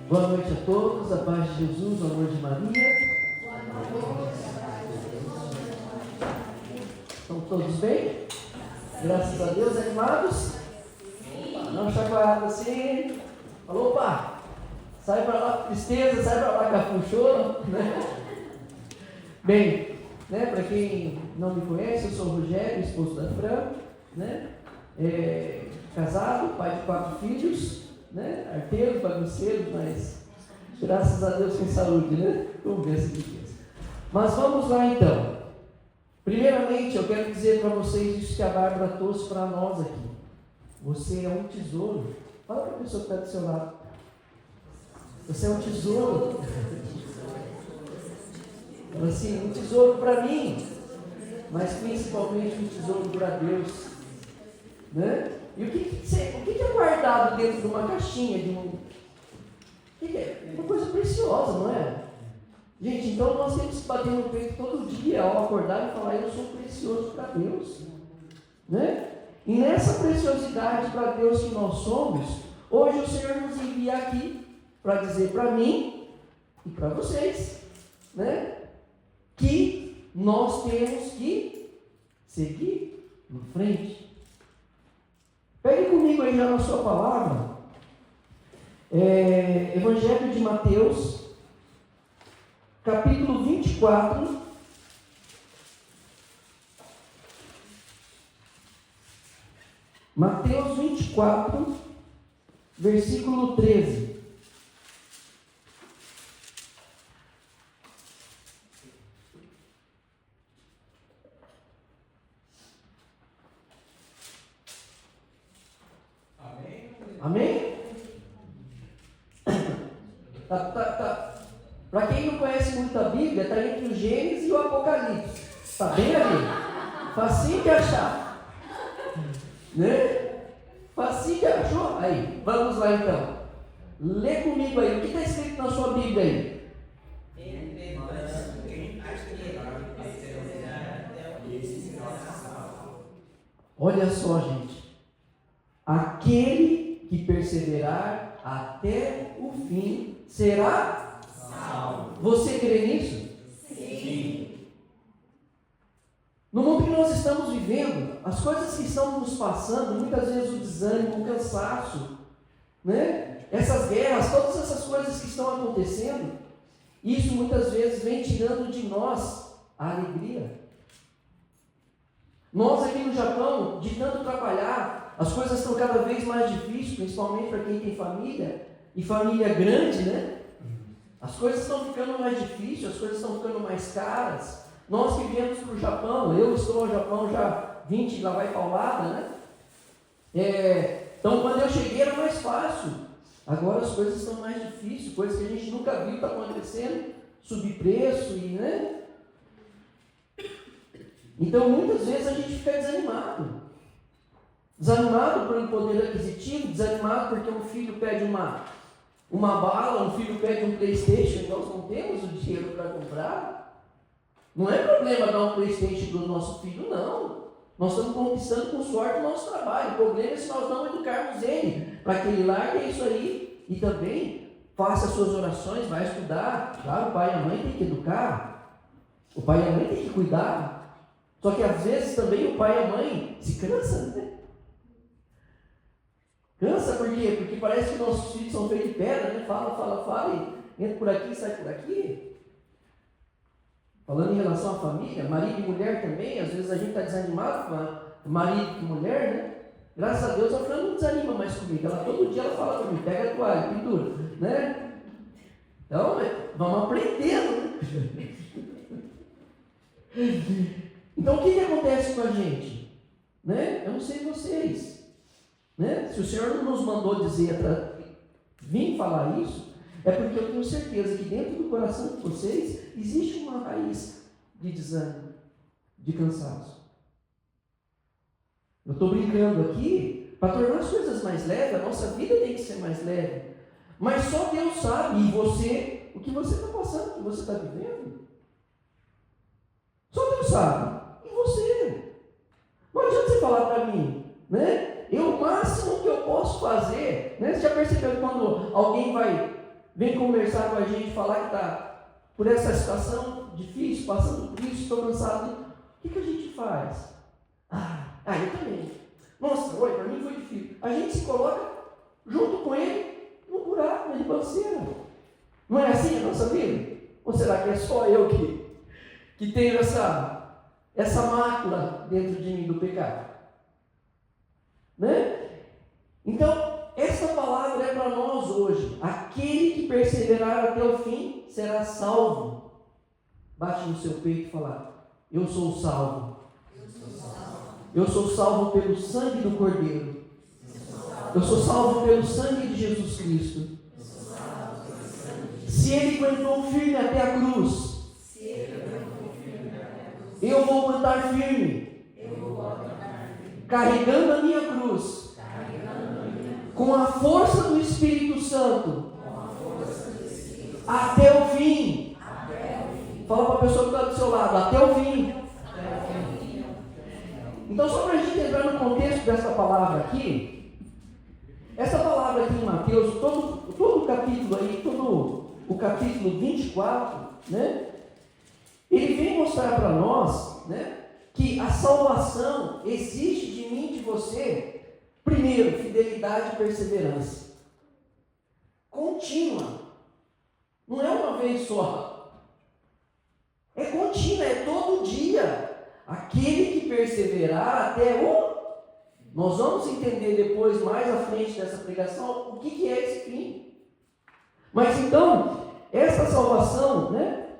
Boa noite a todos, a paz de Jesus, o amor de Maria. Estão todos bem? Graças a Deus, animados? Não chacoalhado assim. Falou, opa, sai para lá com tristeza, sai para lá com choro, né? Bem, né, para quem não me conhece, eu sou o Rogério, esposo da Fran, né? Casado, pai de 4 filhos, né? Arteiro, bagunceiro, mas graças a Deus tem saúde, né? Vamos ver se Deus. Mas vamos lá então. Primeiramente, eu quero dizer para vocês isso que a Bárbara trouxe para nós aqui. Você é um tesouro. Fala para a pessoa que está do seu lado. Você é um tesouro. Fala assim, um tesouro para mim, mas principalmente um tesouro para Deus. Né? E o que é guardado dentro de uma caixinha? O que é? Uma coisa preciosa, não é? Gente, então nós temos que bater no peito todo dia ao acordar e falar: eu sou precioso para Deus. Né? E nessa preciosidade para Deus que nós somos, hoje o Senhor nos envia aqui para dizer para mim e para vocês, né, que nós temos que seguir em frente. Pegue comigo aí já na sua palavra, Evangelho de Mateus, capítulo 24, Mateus 24, versículo 13. Amém? Para quem não conhece muito a Bíblia, está entre o Gênesis e o Apocalipse. Está bem ali? Facinho de achar. Né? Facinho de achar. Aí, vamos lá então. Lê comigo aí. O que está escrito na sua Bíblia aí? Olha só, gente. Aquele que perseverar até o fim será salvo. Você crê nisso? Sim. No mundo que nós estamos vivendo, as coisas que estão nos passando, muitas vezes o desânimo, o cansaço, né? Essas guerras, todas essas coisas que estão acontecendo, isso muitas vezes vem tirando de nós a alegria. Nós aqui no Japão, de tanto trabalhar, as coisas estão cada vez mais difíceis, principalmente para quem tem família, e família grande, né? As coisas estão ficando mais difíceis, as coisas estão ficando mais caras. Nós que viemos para o Japão, eu estou no Japão já 20, lá vai paulada, né? Então quando eu cheguei era mais fácil. Agora as coisas estão mais difíceis, coisas que a gente nunca viu está acontecendo, subir preço e, né? Então muitas vezes a gente fica desanimado. Desanimado por um poder aquisitivo, desanimado porque um filho pede uma bala, um filho pede um PlayStation e nós não temos o dinheiro para comprar. Não é problema dar um PlayStation para o nosso filho, não. Nós estamos conquistando com sorte o nosso trabalho. O problema é se nós não educarmos ele para que ele largue isso aí e também faça as suas orações, vai estudar. Claro, o pai e a mãe têm que educar, o pai e a mãe têm que cuidar. Só que às vezes também o pai e a mãe se cansam, né? Cansa por quê? Porque parece que nossos filhos são feitos de pedra, né? Fala e entra por aqui e sai por aqui. Falando em relação à família, marido e mulher também, às vezes a gente está desanimado com marido e mulher, né? Graças a Deus a Fran não desanima mais comigo. Todo dia ela fala comigo, pega a toalha, pendura, né? Então, vamos aprendendo, né? Então o que acontece com a gente? Né? Eu não sei vocês. Né? Se o Senhor não nos mandou dizer para vir falar isso, é porque eu tenho certeza que dentro do coração de vocês existe uma raiz de desânimo, de cansaço. Eu estou brincando aqui para tornar as coisas mais leves. A nossa vida tem que ser mais leve, mas só Deus sabe, e você, o que você está passando, o que você está vivendo. Só Deus sabe, e você. Não adianta você falar para mim, né? O máximo que eu posso fazer, né? Você já percebeu que quando alguém vai vem conversar com a gente, falar que está por essa situação difícil, passando por isso, estou cansado. O que a gente faz? Eu também. Nossa, oi, para mim foi difícil. A gente se coloca junto com ele no buraco, na ribanceira. Não é assim a nossa vida? Ou será que é só eu que tenho essa mácula dentro de mim do pecado? Né? Então, essa palavra é para nós hoje. Aquele que perseverar até o fim será salvo. Bate no seu peito e fala: eu sou salvo. Eu sou salvo pelo sangue do Cordeiro. Eu sou salvo pelo sangue de Jesus Cristo. Se Ele aguentou firme até a cruz, eu vou aguentar firme, carregando a minha cruz, com a força do Espírito Santo, até o fim. Fala para a pessoa que está do seu lado: até o fim. Então, só para a gente entrar no contexto dessa palavra aqui, essa palavra aqui em Mateus, todo o capítulo aí, todo o capítulo 24, né? Ele vem mostrar para nós, né, que a salvação exige de mim e de você, primeiro, fidelidade e perseverança. Contínua. Não é uma vez só. É contínua, é todo dia. Aquele que perseverar até o... Nós vamos entender depois, mais à frente dessa pregação, o que é esse fim. Mas então, essa salvação, né,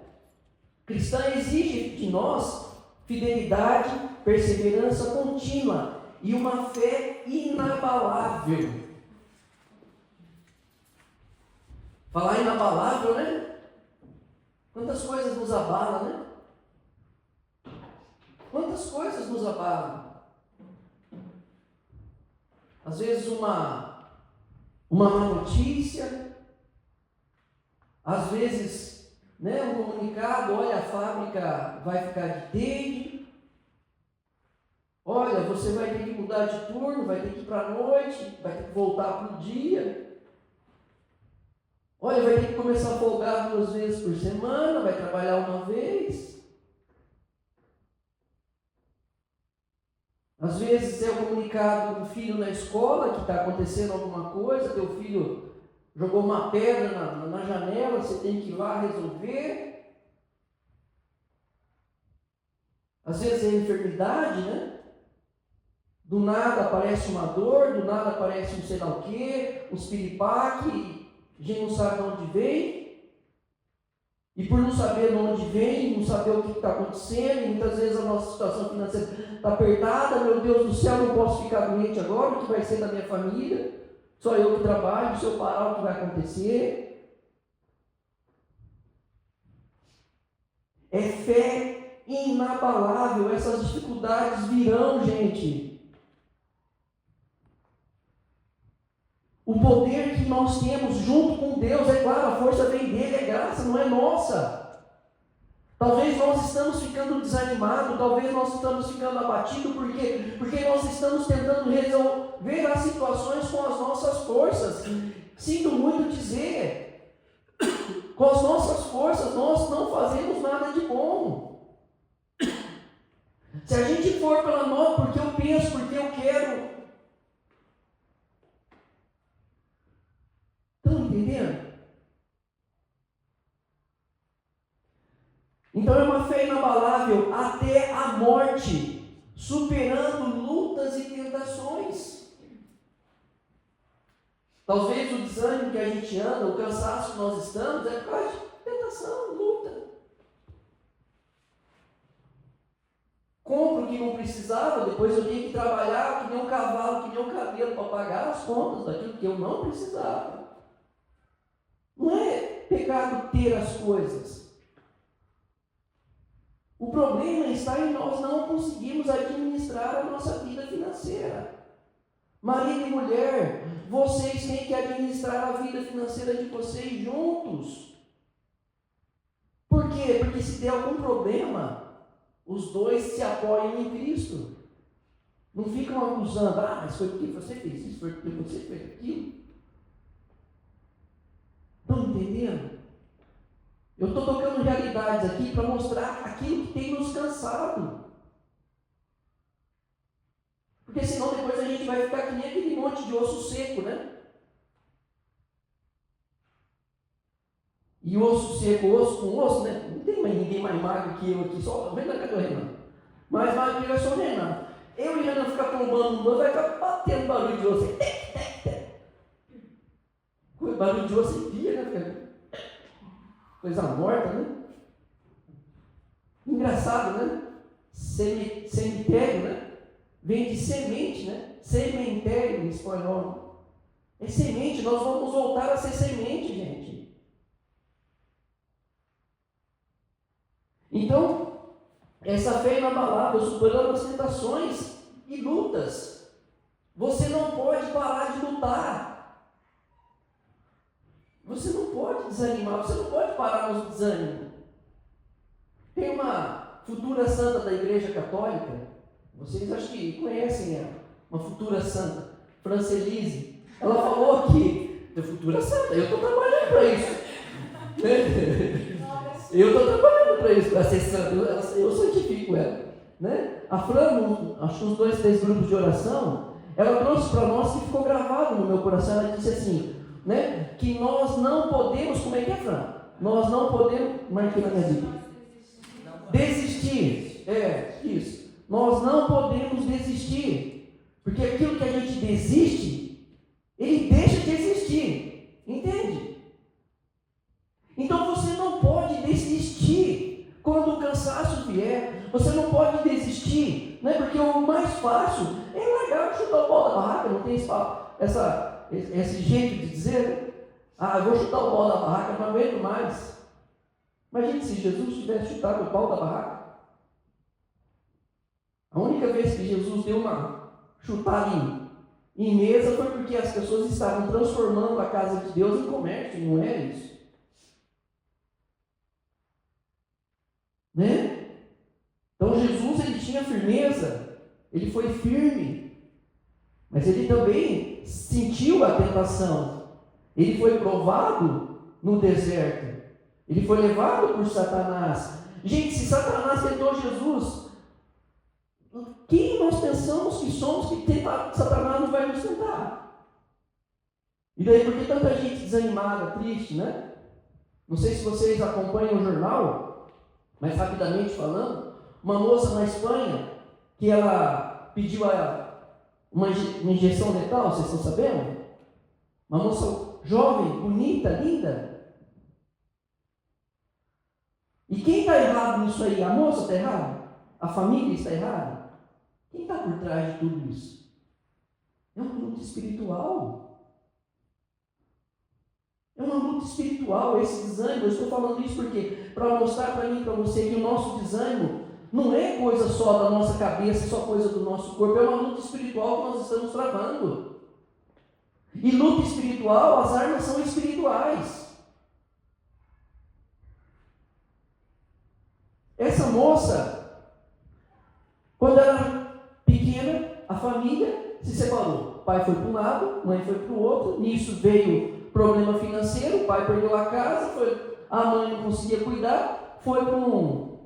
cristã exige de nós fidelidade, perseverança contínua e uma fé inabalável. Falar inabalável, né? Quantas coisas nos abalam, né? Quantas coisas nos abalam? Às vezes uma má notícia, às vezes, né, um comunicado: olha, a fábrica vai ficar de TED, olha, você vai ter que mudar de turno, vai ter que ir para a noite, vai ter que voltar para o dia, olha, vai ter que começar a folgar 2 vezes por semana, vai trabalhar uma vez. Às vezes é o comunicado do filho na escola que está acontecendo alguma coisa, teu filho jogou uma pedra na janela, você tem que ir lá resolver. Às vezes é enfermidade, né? Do nada aparece uma dor, do nada aparece um sei lá o quê, uns piripaque, a gente não sabe de onde vem. E por não saber de onde vem, não saber o que está acontecendo, e muitas vezes a nossa situação financeira está apertada: meu Deus do céu, não posso ficar doente agora, o que vai ser da minha família? Só eu que trabalho, se eu parar, o que vai acontecer? É fé inabalável. Essas dificuldades virão, gente. O poder que nós temos junto com Deus, é claro, a força vem dele, é graça, não é nossa. Talvez nós estamos ficando desanimados, talvez nós estamos ficando abatidos, porque nós estamos tentando resolver as situações com as nossas forças. Sinto muito dizer, com as nossas forças nós não fazemos nada de bom. Se a gente for pela nós, porque eu penso, porque eu quero... Estão entendendo? Então é uma fé inabalável até a morte, superando lutas e tentações. Talvez o desânimo que a gente anda, o cansaço que nós estamos, é por causa de tentação, luta. Compro o que não precisava, depois eu tenho que trabalhar que nem um cavalo, que nem um camelo, para pagar as contas daquilo que eu não precisava. Não é pecado ter as coisas. O problema está em nós não conseguirmos administrar a nossa vida financeira. Marido e mulher, vocês têm que administrar a vida financeira de vocês juntos. Por quê? Porque se der algum problema, os dois se apoiam em Cristo. Não ficam acusando: mas foi porque você fez isso, foi porque você fez aquilo. Estão entendendo? Eu estou tocando realidades aqui para mostrar aquilo que tem nos cansado. Porque senão depois a gente vai ficar que nem aquele monte de osso seco, né? E osso seco, osso com osso, né? Não tem mais ninguém mais magro que eu aqui, só o Renan, cadê o Renan? Mais magro que eu é só o Renan. Eu e o Renan ficar tombando no banco, vai ficar batendo barulho de osso. Barulho de osso enfia, né? Coisa morta, né? Engraçado, né? Cemitério, né? Vem de semente, né? Sementério em espanhol. É semente, nós vamos voltar a ser semente, gente. Então, essa fé inabalável, superando as tentações e lutas. Você não pode parar de lutar. Você não pode desanimar, você não pode parar no desânimo. Tem uma futura santa da Igreja Católica, vocês acho que conhecem ela, uma futura santa, Francelise. Ela falou aqui, de futura santa, eu estou trabalhando para isso. Eu estou trabalhando para isso, para ser santa, eu santifico ela. Né? A Fran, acho que uns 2, 3 grupos de oração, ela trouxe para nós que ficou gravado no meu coração, ela disse assim, né? Que nós não podemos, como é que é, Fran? Nós não podemos, marquei na minha vida. Desistir, isso. Nós não podemos desistir, porque aquilo que a gente desiste, ele deixa de existir, entende? Então você não pode desistir quando o cansaço vier, você não pode desistir, né? Porque o mais fácil é largar, chutar o pau da barraca, não tem esse jeito de dizer, né? Eu vou chutar o pau da barraca, não aguento mais. Imagine se Jesus tivesse chutado o pau da barraca. A única vez que Jesus deu uma chutada em mesa foi porque as pessoas estavam transformando a casa de Deus em comércio, não é isso? Né? Então Jesus, ele tinha firmeza, ele foi firme, mas ele também sentiu a tentação. Ele foi provado no deserto. Ele foi levado por Satanás. Gente, se Satanás tentou Jesus, quem nós pensamos que somos que Satanás não vai nos tentar? E daí, por que tanta gente desanimada, triste, né? Não sei se vocês acompanham o jornal, mas rapidamente falando, uma moça na Espanha, que ela pediu uma injeção letal, vocês estão sabendo? Uma moça jovem, bonita, linda. E quem está errado nisso aí? A moça está errada? A família está errada? Quem está por trás de tudo isso? É uma luta espiritual. É uma luta espiritual, esse desânimo. Eu estou falando isso porque para mostrar para mim e para você que o nosso desânimo não é coisa só da nossa cabeça, só coisa do nosso corpo. É uma luta espiritual que nós estamos travando. E luta espiritual, as armas são espirituais. Essa moça, quando era pequena, a família se separou. O pai foi para um lado, mãe foi para o outro. Nisso veio problema financeiro, o pai perdeu a casa, a mãe não conseguia cuidar, foi para um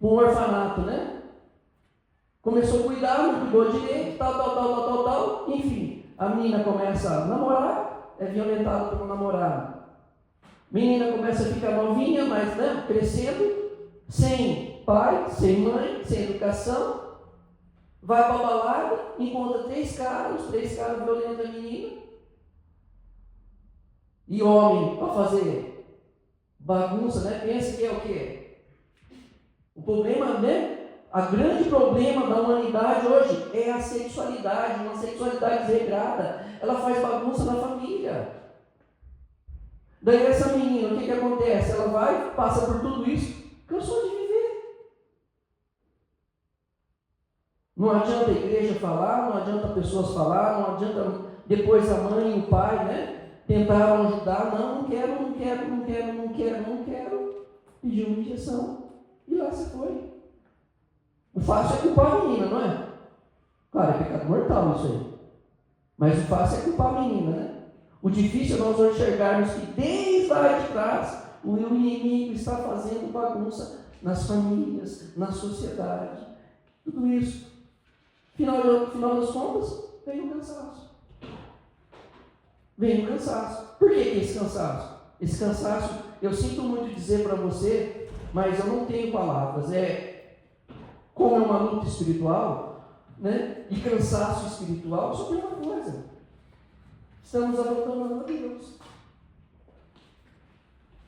orfanato, né? Começou a cuidar, não cuidou direito, tal. Enfim, a menina começa a namorar, é violentada pelo namorado. Menina começa a ficar novinha, mas né, crescendo, sem pai, sem mãe, sem educação, vai para a balada, encontra 3 caras violentam a menina, e homem, para fazer bagunça, né? Pensa que é o quê? O problema, né? O grande problema da humanidade hoje é a sexualidade, uma sexualidade desregrada. Ela faz bagunça na família. Daí essa menina, o que acontece? Ela vai, passa por tudo isso, cansou de viver. Não adianta a igreja falar, não adianta pessoas falar, não adianta depois a mãe e o pai, né? Tentaram ajudar, não quero. Pediu uma injeção e lá se foi. O fácil é culpar a menina, não é? Claro, é pecado mortal isso aí. Mas o fácil é culpar a menina, né? O difícil é nós enxergarmos que desde lá de trás o inimigo está fazendo bagunça nas famílias, na sociedade. Tudo isso. Final das contas, vem o cansaço. Vem o cansaço. Por que esse cansaço? Esse cansaço, eu sinto muito dizer para você, mas eu não tenho palavras. Como é uma luta espiritual, né? E cansaço espiritual, só tem uma coisa. Estamos abandonando a Deus.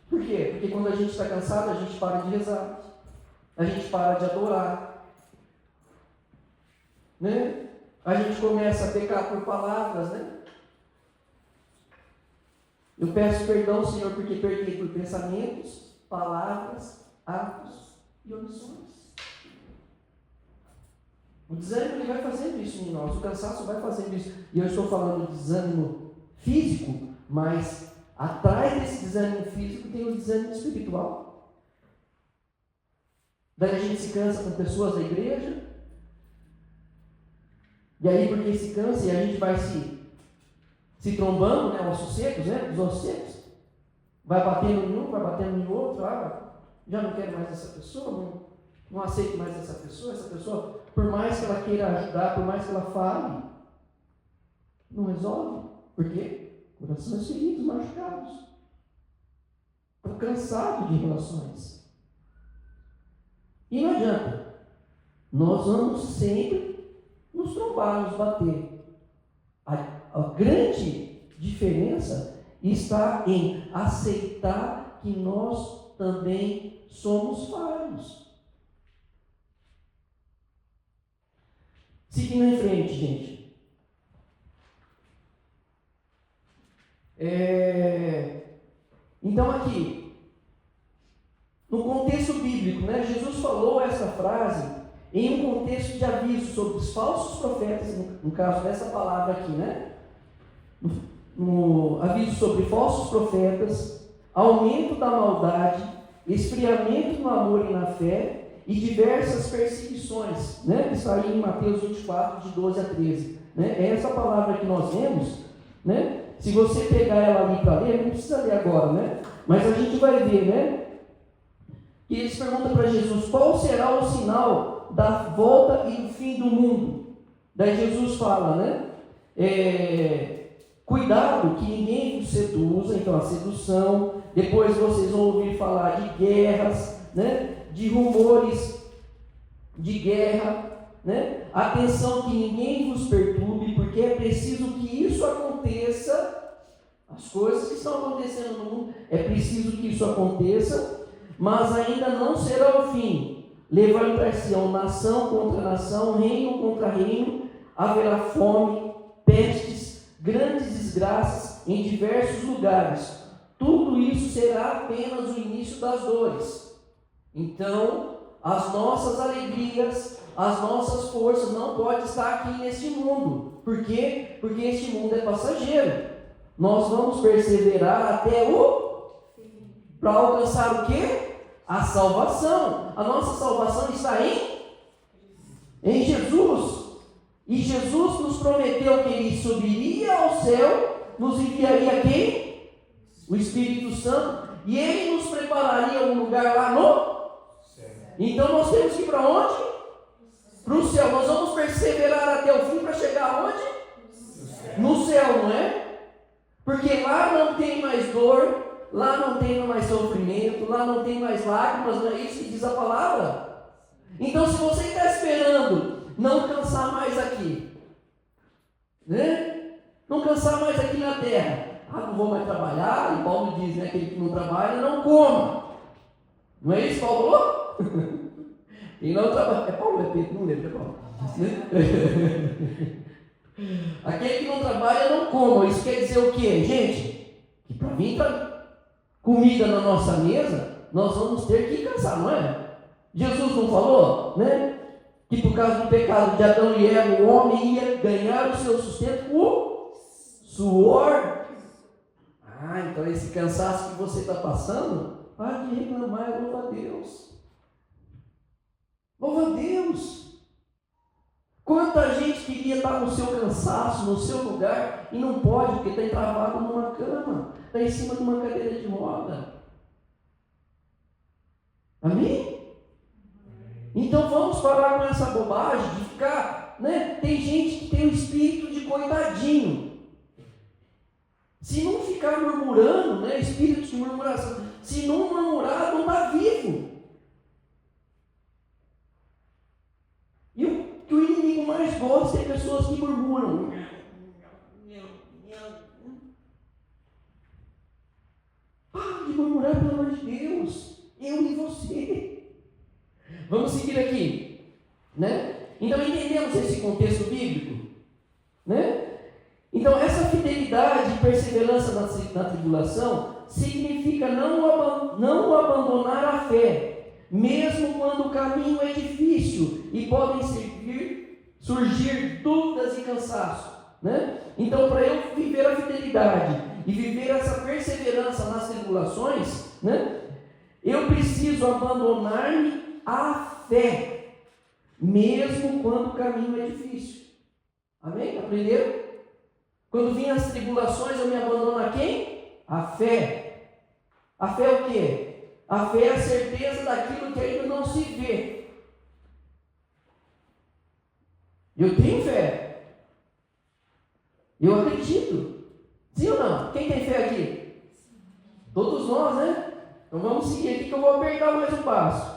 Por quê? Porque quando a gente está cansado, a gente para de rezar. A gente para de adorar. Né? A gente começa a pecar por palavras, né? Eu peço perdão, Senhor, porque perdi por pensamentos, palavras, atos e omissões. O desânimo ele vai fazendo isso em nós, o cansaço vai fazendo isso. E eu estou falando de desânimo físico, mas atrás desse desânimo físico tem o desânimo espiritual. Daí a gente se cansa com pessoas da igreja, e aí porque se cansa e a gente vai se trombando, né, ossos secos, né, os ossos secos, vai batendo em um, vai batendo em outro, já não quero mais essa pessoa, não aceito mais essa pessoa, por mais que ela queira ajudar, por mais que ela fale, não resolve. Por quê? Corações feridos, machucados. Estou cansado de relações. E não adianta. Nós vamos sempre nos trombar, nos bater. A grande diferença está em aceitar que nós também somos falhos. Seguindo em frente, gente. Então aqui, no contexto bíblico, né, Jesus falou essa frase em um contexto de aviso sobre os falsos profetas, no caso dessa palavra aqui, né? No aviso sobre falsos profetas, aumento da maldade, esfriamento no amor e na fé, e diversas perseguições, né? Que está aí em Mateus 24, de 12 a 13. Né? É essa palavra que nós vemos, né? Se você pegar ela ali para ler, não precisa ler agora, né? Mas a gente vai ver, né? Que eles perguntam para Jesus, qual será o sinal da volta e do fim do mundo? Daí Jesus fala, né? Cuidado que ninguém vos seduza, então a sedução, depois vocês vão ouvir falar de guerras, né? De rumores de guerra, né? Atenção que ninguém vos perturbe, porque é preciso que isso aconteça, as coisas que estão acontecendo no mundo, é preciso que isso aconteça, mas ainda não será o fim. Levantar-se-ão nação contra nação, reino contra reino, haverá fome, pestes, grandes desgraças em diversos lugares. Tudo isso será apenas o início das dores. Então, as nossas alegrias, as nossas forças não podem estar aqui neste mundo. Por quê? Porque este mundo é passageiro. Nós vamos perseverar até para alcançar o quê? A salvação. A nossa salvação está em Jesus. E Jesus nos prometeu que Ele subiria ao céu, nos enviaria quem? O Espírito Santo. E Ele nos prepararia um lugar lá no céu. Então nós temos que ir para onde? Para o céu. Nós vamos perseverar até o fim para chegar aonde? No céu, não é? Porque lá não tem mais dor, lá não tem mais sofrimento, lá não tem mais lágrimas, não é isso que diz a palavra? Então, se você está esperando não cansar mais aqui, né? Não cansar mais aqui na terra, não vou mais trabalhar, e Paulo diz, né, aquele que não trabalha, não coma. Não é isso, Paulo falou? Quem não trabalha, é Paulo, é Pedro, não lembro, é Paulo. Aquele que não trabalha, não coma. Isso quer dizer o quê, gente? Que para vir comida na nossa mesa, nós vamos ter que cansar, não é? Jesus não falou, né? Que por causa do pecado de Adão e Eva, o homem ia ganhar o seu sustento com suor. Então esse cansaço que você está passando, para de reclamar, louva a Deus. Louva a Deus. Quanta gente queria estar no seu cansaço, no seu lugar, e não pode, porque está entravado numa cama, está em cima de uma cadeira de roda. Amém? Então vamos parar com essa bobagem de ficar, né? Tem gente que tem o espírito de coitadinho. Se não ficar murmurando, né? Espírito de murmuração, se não murmurar, não está vivo. E o que o inimigo mais gosta é pessoas que murmuram. Para de murmurar, pelo amor de Deus. Eu e você. Vamos seguir aqui, né? Então entendemos esse contexto bíblico, né? Então essa fidelidade e perseverança na tribulação significa não abandonar a fé, mesmo quando o caminho é difícil e podem surgir dúvidas e cansaço, né? Então, para eu viver a fidelidade e viver essa perseverança nas tribulações, né? Eu preciso abandonar-me à fé, mesmo quando o caminho é difícil. Amém? Aprenderam? Quando vêm as tribulações, eu me abandono a quem? A fé. A fé é o quê? A fé é a certeza daquilo que ainda não se vê. Eu tenho fé. Eu acredito. Sim ou não? Quem tem fé aqui? Todos nós, né? Então vamos seguir aqui que eu vou apertar mais um passo.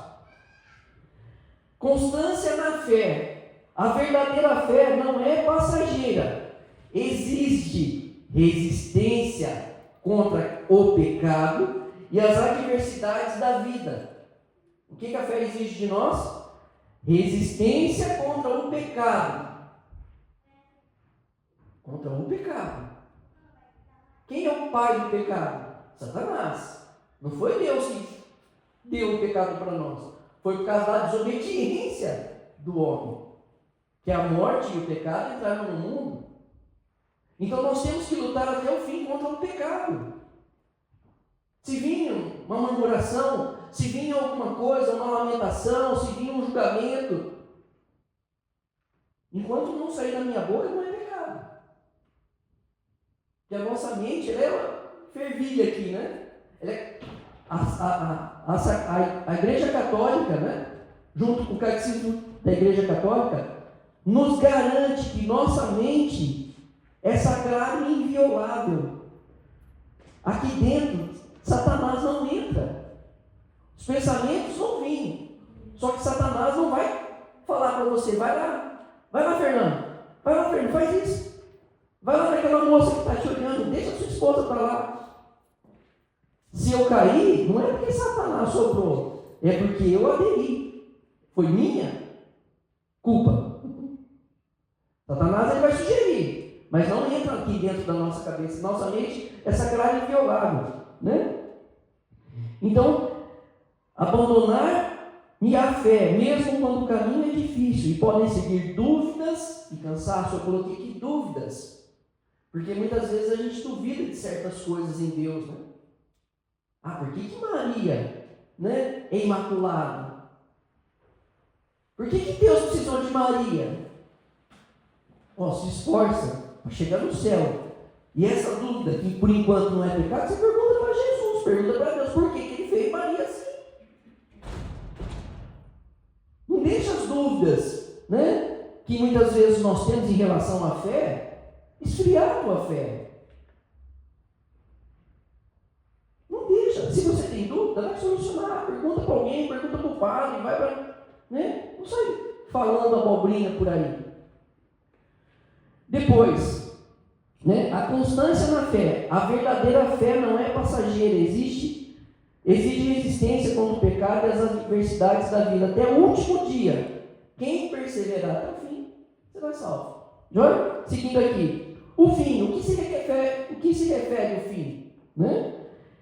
Constância na fé. A verdadeira fé não é passageira. Existe resistência contra o pecado e as adversidades da vida. O que a fé exige de nós? Resistência contra o pecado. Contra o pecado. Quem é o pai do pecado? Satanás. Não foi Deus que deu o pecado para nós. Foi por causa da desobediência do homem. Que a morte e o pecado entraram no mundo. Então nós temos que lutar até o fim contra o pecado. Se vinha uma murmuração, se vinha alguma coisa, uma lamentação, se vinha um julgamento, enquanto não sair da minha boca, não é pecado. Porque a nossa mente, ela é uma fervilha aqui, né? Ela é a Igreja Católica, né? Junto com o Catecismo da Igreja Católica, nos garante que nossa mente é sagrada e inviolável. Aqui dentro, Satanás não entra. Os pensamentos vão vir. Só que Satanás não vai falar para você, vai lá, Fernando, faz isso. Vai lá naquela moça que está te olhando, deixa a sua esposa para lá. Se eu cair, não é porque Satanás soprou, é porque eu aderi. Foi minha culpa. Satanás ele vai sugerir, mas não entra aqui dentro da nossa cabeça. Nossa mente é sagrada e inviolável, né? Então, abandonar-me a fé, mesmo quando o caminho é difícil, e podem seguir dúvidas e cansaço. Eu coloquei aqui dúvidas, porque muitas vezes a gente duvida de certas coisas em Deus, né? Por que Maria, né, é imaculada? Por que Deus precisou de Maria? Se esforça para chegar no céu. E essa dúvida, que por enquanto não é pecado, você pergunta para Jesus, pergunta para Deus, por que ele fez Maria assim? Não deixa as dúvidas, né, que muitas vezes nós temos em relação à fé, esfriar a tua fé. Não deixa. Se você tem dúvida, vai solucionar. Pergunta para alguém, pergunta para o padre, vai para... né? Não sai falando abobrinha por aí. Depois, né, a constância na fé. A verdadeira fé não é passageira, exige resistência contra o pecado e as adversidades da vida até o último dia. Quem perseverar até o fim, será salvo. Joia? Seguindo aqui, o fim. O que se refere ao fim? Né?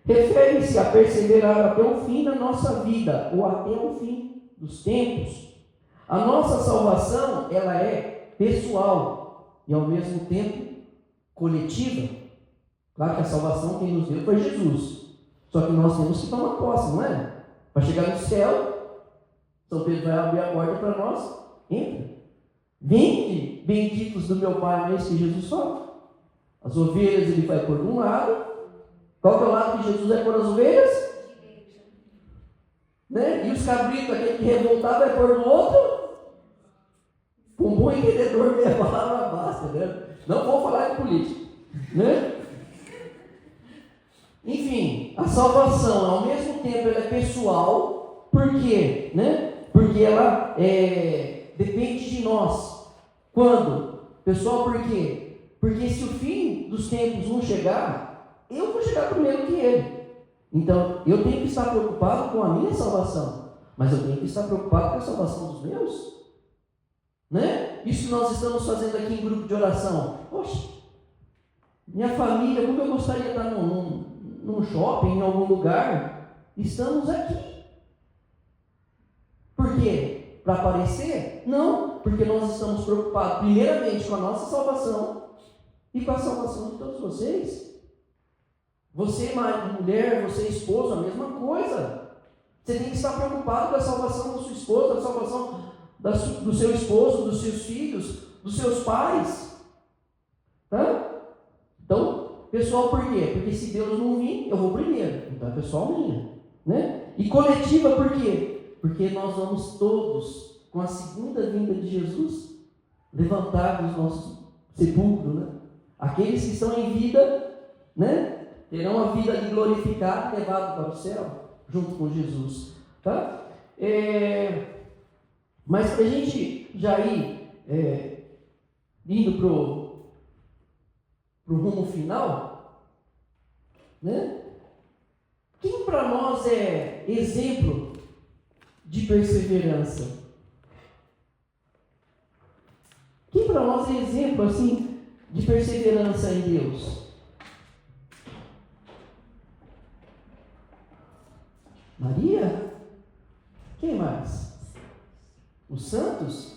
Refere-se a perseverar até o fim da nossa vida, ou até o fim dos tempos. A nossa salvação, ela é pessoal e ao mesmo tempo coletiva. Claro que a salvação quem nos deu foi Jesus. Só que nós temos que tomar posse, não é? Para chegar no céu, São Pedro vai abrir a porta para nós, entra. Vinde, benditos do meu Pai, não é isso que Jesus fala? As ovelhas ele vai pôr de um lado. Qual que é o lado que Jesus vai pôr as ovelhas? Né? E os cabritos, aquele que revoltar, vai pôr no outro? Com um bom entendedor, minha palavra basta, né? Não vou falar de política, né? Enfim, a salvação, ao mesmo tempo, ela é pessoal. Por quê? Né? Porque ela depende de nós. Quando? Pessoal, por quê? Porque se o fim dos tempos não chegar, eu vou chegar primeiro que ele. Então, eu tenho que estar preocupado com a minha salvação, mas eu tenho que estar preocupado com a salvação dos meus. Né? Isso que nós estamos fazendo aqui em grupo de oração. Poxa, minha família, como eu gostaria de estar num shopping, em algum lugar. Estamos aqui. Por quê? Para aparecer? Não, porque nós estamos preocupados primeiramente com a nossa salvação e com a salvação de todos vocês. Você, mulher, você, esposo, a mesma coisa. Você tem que estar preocupado com a salvação da sua esposa, a salvação do seu esposo, dos seus filhos, dos seus pais. Tá? Então, pessoal, por quê? Porque se Deus não vir, eu vou primeiro. Então é pessoal minha. Né? E coletiva, por quê? Porque nós vamos todos, com a segunda vinda de Jesus, levantar dos nossos sepulcros. Né? Aqueles que estão em vida, né? Terão a vida ali glorificada e levada para o céu, junto com Jesus. Tá? Mas para a gente já ir indo para o rumo final, né? Quem para nós é exemplo de perseverança? Quem para nós é exemplo assim de perseverança em Deus? Maria? Quem mais? Os santos?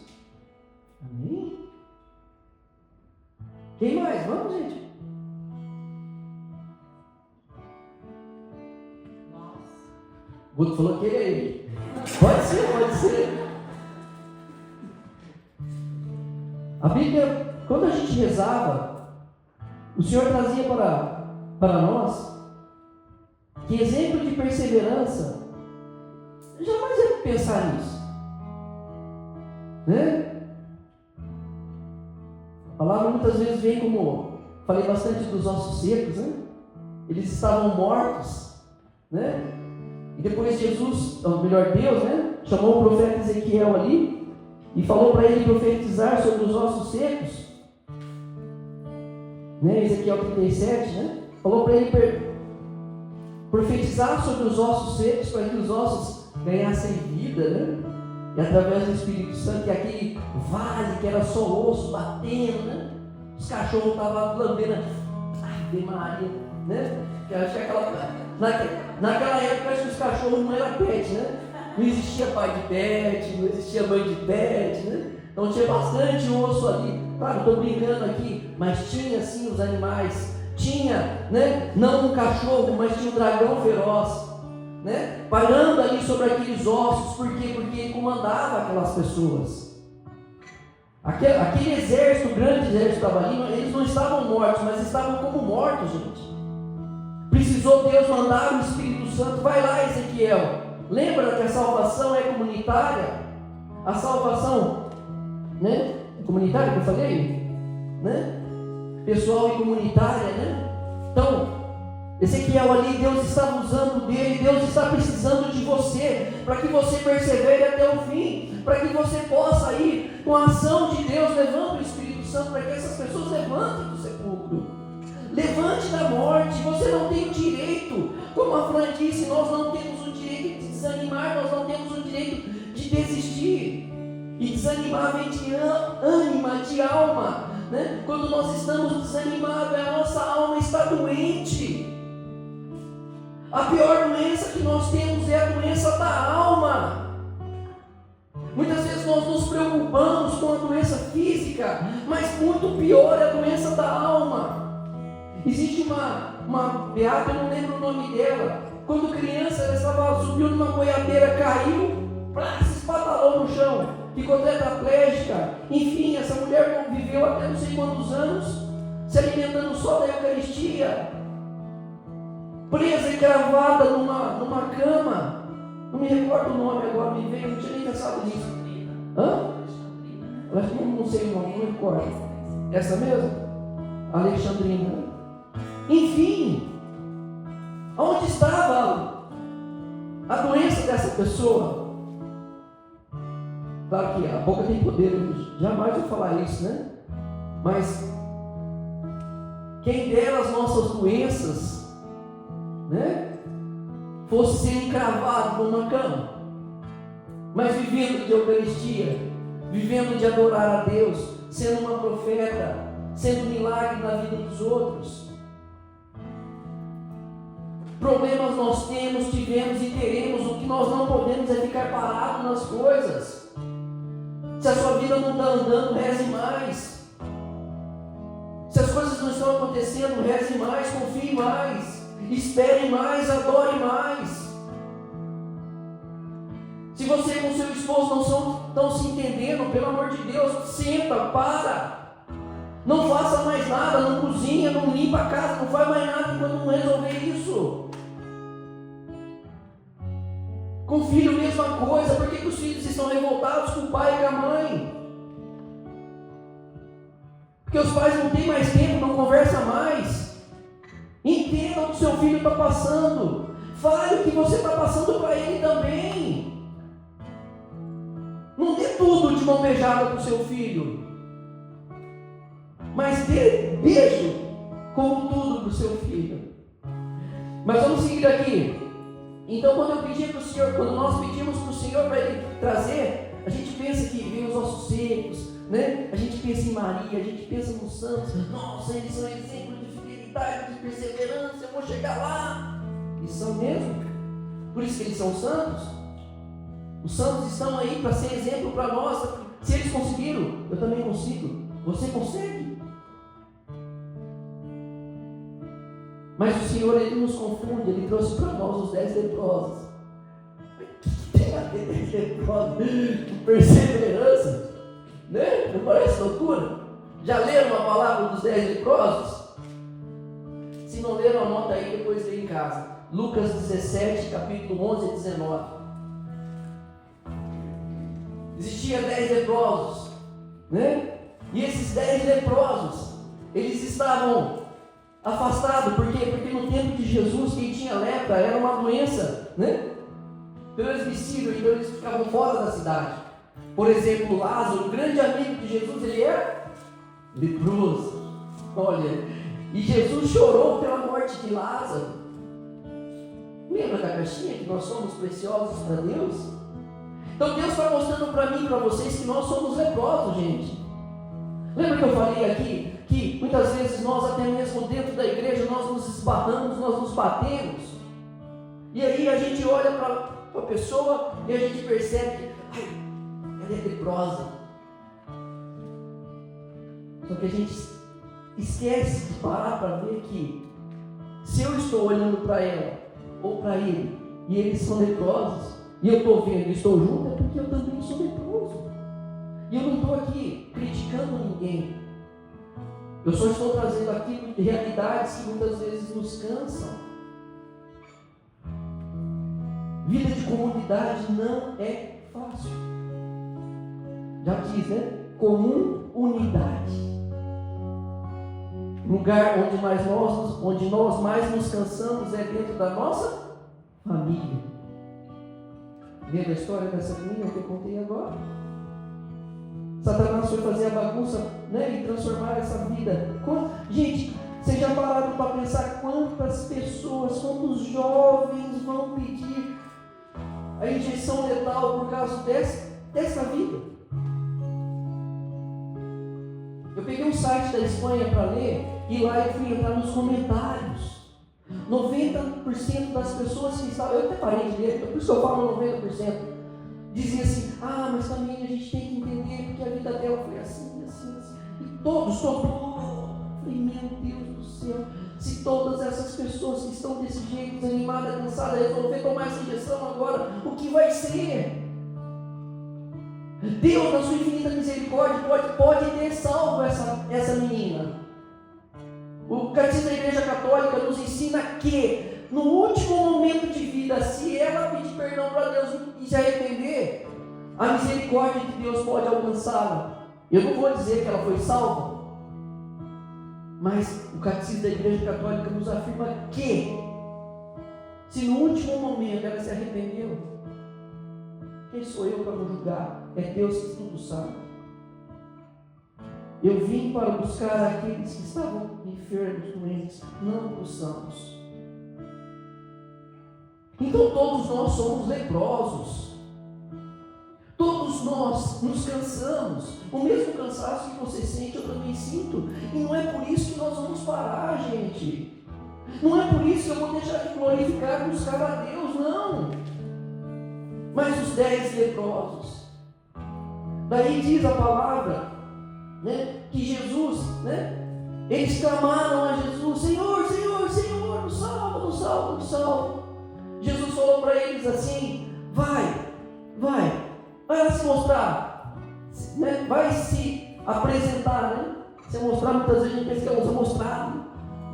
Amém? Quem mais? Vamos, gente. O outro falou que é ele. Pode ser, pode ser. A Bíblia, quando a gente rezava, o Senhor trazia para nós que exemplo de perseverança, jamais ia pensar nisso. Né? A palavra muitas vezes vem como, falei bastante dos ossos secos, né? Eles estavam mortos, né? E depois Jesus, ou melhor Deus, né? Chamou o profeta Ezequiel ali e falou para ele profetizar sobre os ossos secos, né? Ezequiel 37, né? Falou para ele profetizar sobre os ossos secos para que os ossos ganhassem vida, né? E através do Espírito Santo, que aquele vale que era só osso batendo, né? Os cachorros estavam lambendo, Ave Maria, né? Eu acho que naquela época acho que os cachorros não eram pet, né? Não existia pai de pet, não existia mãe de pet, né? Então tinha bastante osso ali. Claro, estou brincando aqui, mas tinha sim os animais. Tinha, né? Não um cachorro, mas tinha um dragão feroz, né? Parando ali sobre aqueles ossos. Por quê? Porque ele comandava aquelas pessoas. Aquele exército, grande exército estava ali, eles não estavam mortos, mas estavam como mortos, gente. Precisou Deus mandar o Espírito Santo. Vai lá, Ezequiel. Lembra que a salvação é comunitária? A salvação, né? É comunitária que eu falei? Né? Pessoal e comunitária, né? Então, Ezequiel ali, Deus estava usando dele, Deus está precisando de você, para que você persevere até o fim, para que você possa ir com a ação de Deus, levando o Espírito Santo, para que essas pessoas levantem do sepulcro, levante da morte. Você não tem o direito, como a Fran disse, nós não temos o direito de desanimar, nós não temos o direito de desistir, e desanimar vem de ânima, de alma, né? Quando nós estamos desanimados, a nossa alma está doente. A pior doença que nós temos é a doença da alma. Muitas vezes nós nos preocupamos com a doença física, mas muito pior é a doença da alma. Existe uma beata, eu não lembro o nome dela. Quando criança, ela subiu numa goiabeira, caiu, se espatalou no chão. O ficou tetraplégica. Enfim, essa mulher viveu até não sei quantos anos, se alimentando só da Eucaristia, presa e cravada numa cama. Não me recordo o nome agora, me veio, não tinha nem pensado nisso. Não sei o nome, não me recordo. Essa mesmo? Alexandrina. Enfim, onde estava a doença dessa pessoa? Claro que a boca tem poder, jamais vou falar isso, né? Mas quem dera as nossas doenças, né, fosse ser encravado numa cama, mas vivendo de Eucaristia, vivendo de adorar a Deus, sendo uma profeta, sendo milagre na vida dos outros. Problemas nós temos, tivemos e teremos. O que nós não podemos é ficar parado nas coisas. Se a sua vida não está andando, reze mais. Se as coisas não estão acontecendo, reze mais, confie mais, espere mais, adore mais. Se você com seu esposo não estão se entendendo, pelo amor de Deus, senta, para. Não faça mais nada, não cozinha, não limpa a casa, não faz mais nada enquanto não resolver isso. Com o filho, mesma coisa. Por que os filhos estão revoltados com o pai e com a mãe? Porque os pais não têm mais tempo, não conversam mais. Entenda o que seu filho está passando. Fale o que você está passando para ele também. Não dê tudo de mão beijada para o seu filho, mas dê beijo com tudo para o seu filho. Mas vamos seguir aqui. Então, quando eu pedi para o Senhor, quando nós pedimos para o Senhor para Ele trazer, a gente pensa que vem os ossos secos, né? A gente pensa em Maria, a gente pensa nos santos. Nossa, eles são exemplos de fidelidade, de perseverança, eu vou chegar lá. E são mesmo. Por isso que eles são santos. Os santos estão aí para ser exemplo para nós. Se eles conseguiram, eu também consigo. Você consegue? Mas o Senhor, Ele nos confunde. Ele trouxe para nós os 10 leprosos. O que tem a ver 10 leprosos com perseverança? Né? Não parece loucura? Já leram a palavra dos 10 leprosos? Se não leram, anota aí, depois lê em casa. Lucas 17, capítulo 11 e 19. Existia 10 leprosos, né? E esses 10 leprosos, eles estavam afastados. Por quê? Porque no tempo de Jesus, quem tinha lepra era uma doença, né, transmissível, então eles ficavam fora da cidade. Por exemplo, Lázaro, o grande amigo de Jesus, ele era leproso. Olha, e Jesus chorou pela morte de Lázaro. Lembra da caixinha que nós somos preciosos para Deus? Então Deus está mostrando para mim e para vocês que nós somos leprosos, gente. Lembra que eu falei aqui que muitas vezes nós, até mesmo dentro da igreja, nós nos esbarramos, nós nos batemos. E aí a gente olha para a pessoa e a gente percebe que ela é leprosa. Só que a gente esquece de parar para ver que se eu estou olhando para ela ou para ele e eles são leprosos, e eu estou vendo e estou junto, é porque eu também sou leproso. E eu não estou aqui criticando ninguém. Eu só estou trazendo aqui realidades que muitas vezes nos cansam. Vida de comunidade não é fácil. Já diz, né? Comunidade. Lugar onde nós mais nos cansamos é dentro da nossa família. Lembra a história dessa menina que eu contei agora? Satanás foi fazer a bagunça, né, e transformar essa vida. Gente, vocês já pararam para pensar quantas pessoas, quantos jovens vão pedir a injeção letal por causa dessa vida? Eu peguei um site da Espanha para ler e lá eu fui entrar nos comentários. 90% das pessoas que estavam, eu até parei de ler, por isso eu falo 90%, dizia assim: mas também a gente tem que entender porque a vida dela foi assim. E todos. Falei, meu Deus do céu, se todas essas pessoas que estão desse jeito, desanimadas, cansadas, resolver tomar essa injeção agora, o que vai ser? Deus, na sua infinita misericórdia, pode ter salvo essa menina. O Catecismo da Igreja Católica nos ensina que, no último momento de vida, se ela pedir perdão para Deus e se arrepender, a misericórdia de Deus pode alcançá-la. Eu não vou dizer que ela foi salva, mas o Catecismo da Igreja Católica nos afirma que, se no último momento ela se arrependeu, quem sou eu para não julgar? É Deus que tudo sabe. Eu vim para buscar aqueles que estavam enfermos, doentes, não os sãos. Então todos nós somos leprosos. Todos nós nos cansamos. O mesmo cansaço que você sente, eu também sinto. E não é por isso que nós vamos parar, gente. Não é por isso que eu vou deixar de glorificar e buscar a Deus, não. Mas os 10 leprosos. Daí diz a palavra, né, que Jesus, né, eles clamaram a Jesus: Senhor, Senhor, Senhor, nos salva, nos salva, nos salva. Jesus falou para eles assim: vai lá se mostrar, né, vai se apresentar, né? Se mostrar, muitas vezes a gente pensa que é um mostrado.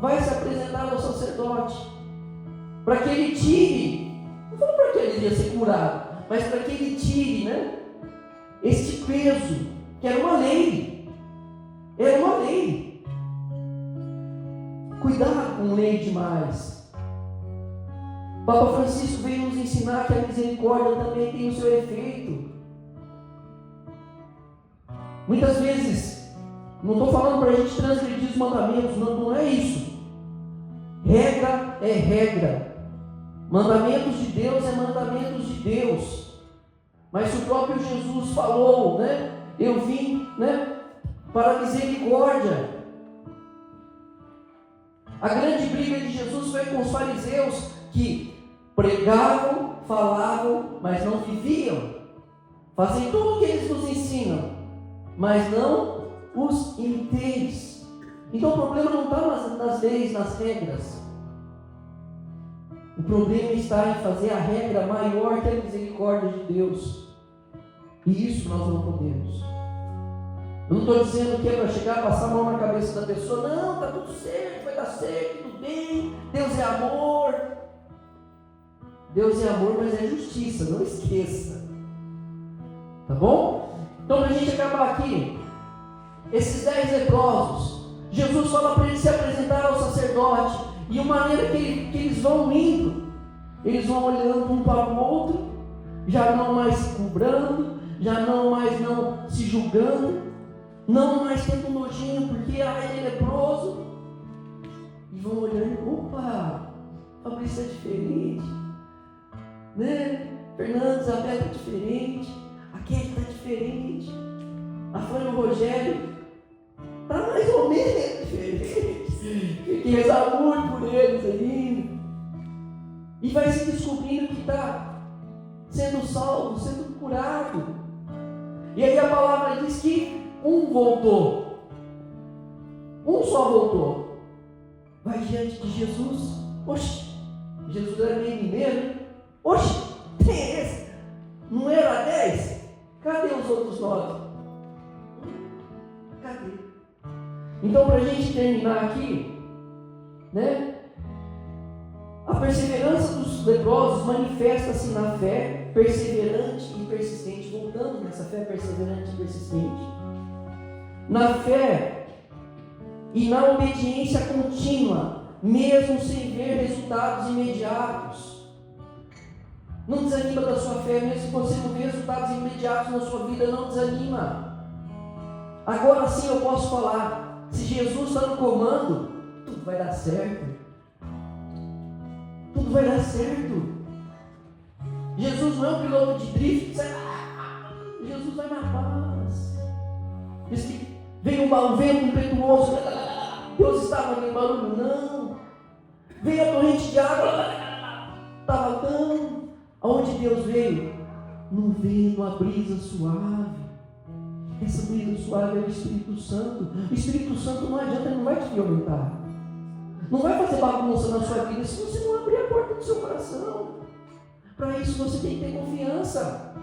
Vai se apresentar ao sacerdote, para que ele tire, não falou para que ele ia ser curado, mas para que ele tire, né, este peso, que era uma lei. Era uma lei. Cuidado com lei demais. Papa Francisco veio nos ensinar que a misericórdia também tem o seu efeito. Muitas vezes, não estou falando para a gente transgredir os mandamentos, não é isso. Regra é regra. Mandamentos de Deus é mandamentos de Deus. Mas se o próprio Jesus falou, né, eu vim, né, para a misericórdia. A grande briga de Jesus foi com os fariseus, que pregavam, falavam, mas não viviam. Fazem tudo o que eles nos ensinam, mas não os imiteis. Então o problema não está nas leis, nas regras. O problema está em fazer a regra maior que a misericórdia de Deus. E isso nós não podemos. Eu não estou dizendo que é para chegar, passar a mão na cabeça da pessoa. Não, está tudo certo, vai dar certo, tudo bem. Deus é amor. Deus é amor, mas é justiça, não esqueça. Tá bom? Então, para a gente acabar aqui, esses 10 leprosos, Jesus fala para eles se apresentar ao sacerdote. E a maneira que eles vão indo, eles vão olhando um para o outro, já não mais se cobrando, já não mais não se julgando, não mais tendo nojinho porque ele é leproso, e vão olhando: opa, Fabrício é diferente, né? Fernando, Isabel é diferente, a Kelly está diferente, a Fânia e o Rogério está mais ou menos diferente. Tem que rezar muito por eles ainda. E vai se descobrindo que está sendo salvo, sendo curado. E aí a palavra diz que um voltou. Um só voltou. Vai diante de Jesus. Oxe, Jesus era meio mineiro. Oxe, tem esse? Não era 10? Cadê os outros 9? Cadê? Então, para a gente terminar aqui, né? A perseverança dos leprosos manifesta-se na fé perseverante e persistente. Voltando nessa fé perseverante e persistente. Na fé e na obediência contínua, mesmo sem ver resultados imediatos. Não desanima da sua fé, mesmo se você não vê resultados imediatos na sua vida, não desanima. Agora sim eu posso falar. Se Jesus está no comando, tudo vai dar certo. Tudo vai dar certo. Jesus não é um piloto de drift. Jesus vai na paz. Diz que veio um vento impetuoso. Deus estava naquele barulho. Não. Veio a corrente de água. Estava tão. Aonde Deus veio? Não veio numa brisa suave. Essa brisa suave é o Espírito Santo. O Espírito Santo não adianta, ele não vai te violentar. Não vai fazer bagunça na sua vida se você não abrir a porta do seu coração. Para isso você tem que ter confiança.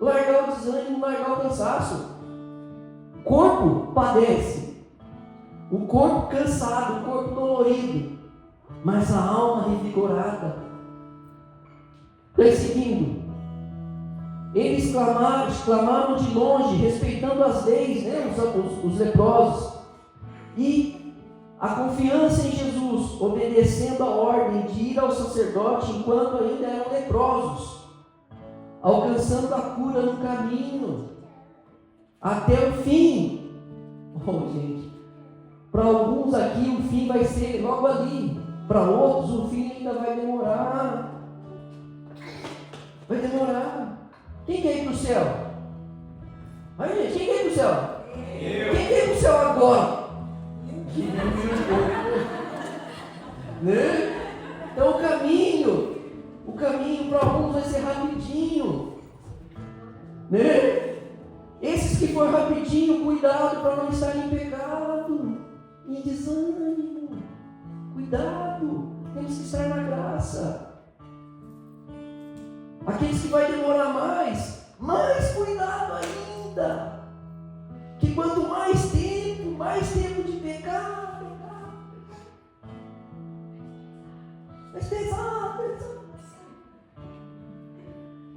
largar o desânimo, largar o cansaço. O corpo padece, o corpo cansado, o corpo dolorido, mas a alma revigorada. Perseguindo, eles clamaram de longe, respeitando as leis, né, os leprosos, e a confiança em Jesus, obedecendo a ordem de ir ao sacerdote enquanto ainda eram leprosos, alcançando a cura no caminho, até o fim. Oh, gente, para alguns aqui o fim vai ser logo ali, para outros o fim ainda vai demorar. Vai demorar. Quem quer ir para o céu? Aí, gente, quem quer ir para o céu? Eu. Quem quer ir para o céu agora? Né? Então o caminho para alguns vai ser rapidinho, né? Esses que for rapidinho, cuidado para não estar em pecado, em desânimo. Cuidado, temos que estar na graça. Aqueles que vai demorar mais cuidado ainda. Que quanto mais tempo de pecar. Mas pesado.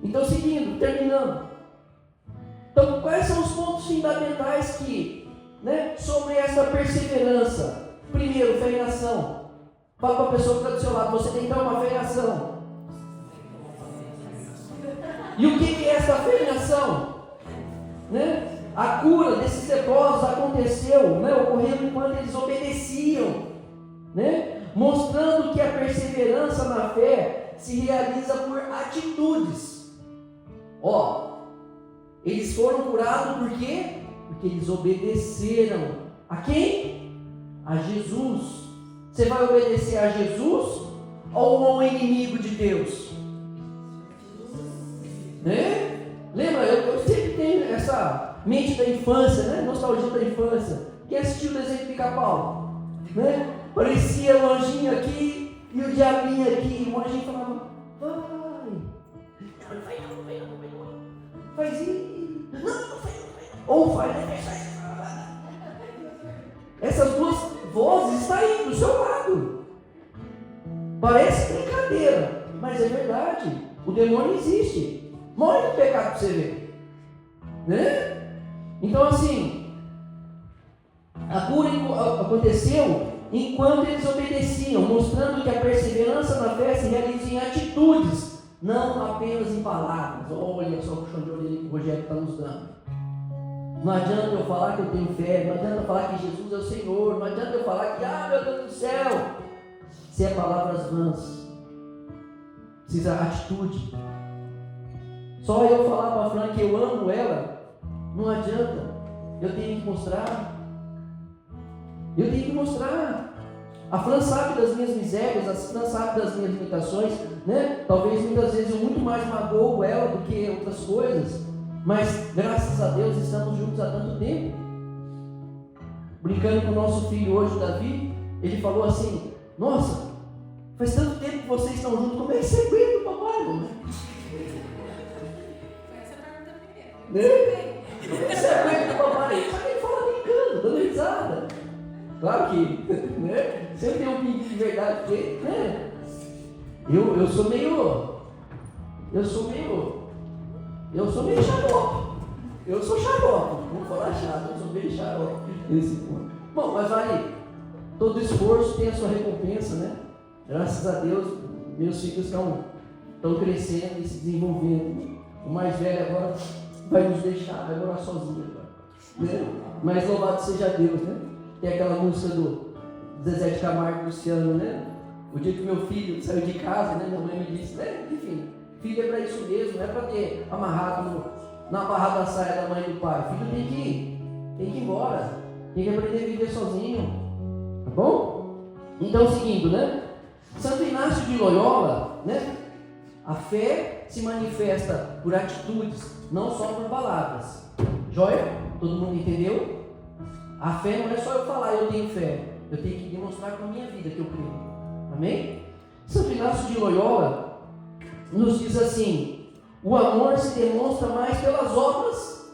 Então, seguindo, terminando. Então, quais são os pontos fundamentais que, né, sobre essa perseverança? Primeiro, fé em ação. Fala para a pessoa que está do seu lado, você tem que ter uma fé em ação. E o que é essa fé em ação? Né? A cura desses leprosos aconteceu, né, ocorrendo enquanto eles obedeciam, né? Mostrando que a perseverança na fé se realiza por atitudes. Eles foram curados por quê? Porque eles obedeceram. A quem? A Jesus. Você vai obedecer a Jesus ou ao inimigo de Deus? Né? Lembra, eu sempre tenho essa mente da infância, né? Nostalgia da infância. Quem assistiu o desenho do Pica-Pau? Né? Parecia o anjinho aqui e o diabinho aqui. O anjinho falava, vai. Faz isso. Não faz. Ou faz. Essas duas vozes estão aí do seu lado. Parece brincadeira, mas é verdade. O demônio existe. Morre no pecado para você ver, né? Então, assim, a cura aconteceu enquanto eles obedeciam, mostrando que a perseverança na fé se realiza em atitudes, não apenas em palavras. Olha só o chão de orelha que o Rogério está nos dando. Não adianta eu falar que eu tenho fé, não adianta eu falar que Jesus é o Senhor, não adianta eu falar que, meu Deus do céu, se é palavras vãs. Precisa atitude. Só eu falar para a Fran que eu amo ela, não adianta. Eu tenho que mostrar. A Fran sabe das minhas misérias, a Fran sabe das minhas limitações, né? Talvez muitas vezes eu muito mais magoo ela do que outras coisas, mas graças a Deus estamos juntos há tanto tempo. Brincando com o nosso filho hoje, Davi, ele falou assim: nossa, faz tanto tempo que vocês estão juntos, como é que você aguenta o papai, né? Você aguenta o papai? Só que ele fala brincando, dando risada. Claro que, né? Sempre tem um pinguinho de verdade, porque, né? Eu sou meio xarope. Eu sou xarope, vou falar chato, eu sou meio xarope nesse ponto. Bom, mas aí, todo esforço tem a sua recompensa, né? Graças a Deus, meus filhos estão crescendo e se desenvolvendo. O mais velho agora vai nos deixar, vai morar sozinho agora, né? Mas louvado seja Deus, né? Tem aquela música do Zezé de Camargo e Luciano, né? O dia que meu filho saiu de casa, né? Minha mãe me disse, né? Enfim, filho é para isso mesmo, não é para ter amarrado na barra da saia da mãe e do pai. Filho tem que ir embora, tem que aprender a viver sozinho, tá bom? Então, seguindo, né? Santo Inácio de Loyola, né? A fé se manifesta por atitudes, não só por palavras. Joia? Todo mundo entendeu? A fé não é só eu falar, eu tenho fé. Eu tenho que demonstrar com a minha vida que eu creio. Amém? Santo Inácio de Loyola nos diz assim: O amor se demonstra mais pelas obras